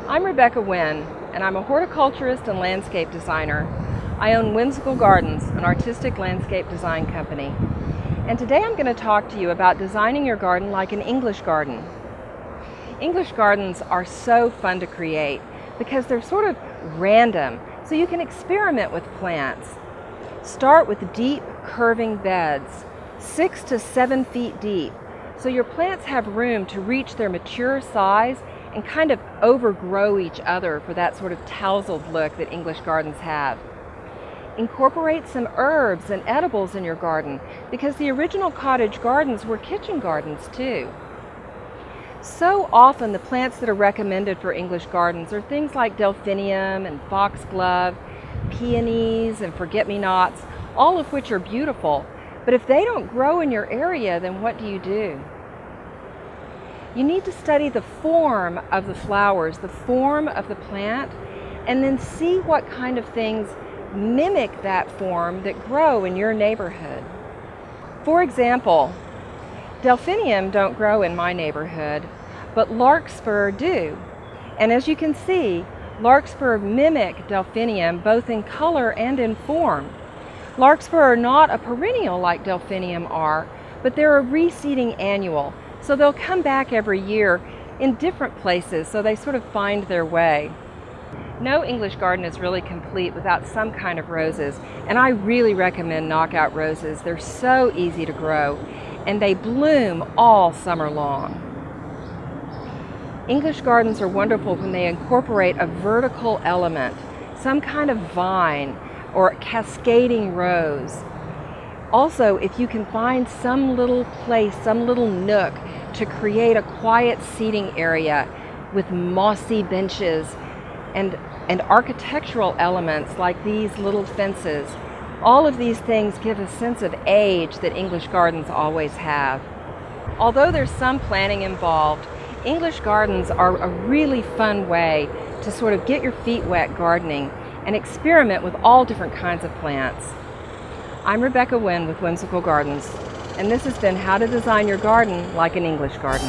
I'm Rebecca Winn, and I'm a horticulturist and landscape designer. I own Whimsical Gardens, an artistic landscape design company. And today I'm going to talk to you about designing your garden like an English garden. English gardens are so fun to create because they're sort of random, so you can experiment with plants. Start with deep, curving beds, 6 to 7 feet deep, so your plants have room to reach their mature size and kind of overgrow each other for that sort of tousled look that English gardens have. Incorporate some herbs and edibles in your garden because the original cottage gardens were kitchen gardens too. So often the plants that are recommended for English gardens are things like delphinium and foxglove, peonies and forget-me-nots, all of which are beautiful. But if they don't grow in your area, then what do? You need to study the form of the flowers, the form of the plant, and then see what kind of things mimic that form that grow in your neighborhood. For example, delphinium don't grow in my neighborhood, but larkspur do. And as you can see, larkspur mimic delphinium both in color and in form. Larkspur are not a perennial like delphinium are, but they're a reseeding annual. So they'll come back every year in different places, so they sort of find their way. No English garden is really complete without some kind of roses, and I really recommend knockout roses. They're so easy to grow, and they bloom all summer long. English gardens are wonderful when they incorporate a vertical element, some kind of vine or cascading rose. Also, if you can find some little place, some little nook to create a quiet seating area with mossy benches and architectural elements like these little fences, all of these things give a sense of age that English gardens always have. Although there's some planning involved, English gardens are a really fun way to sort of get your feet wet gardening and experiment with all different kinds of plants. I'm Rebecca Winn with Whimsical Gardens, and this has been How to Design Your Garden Like an English Garden.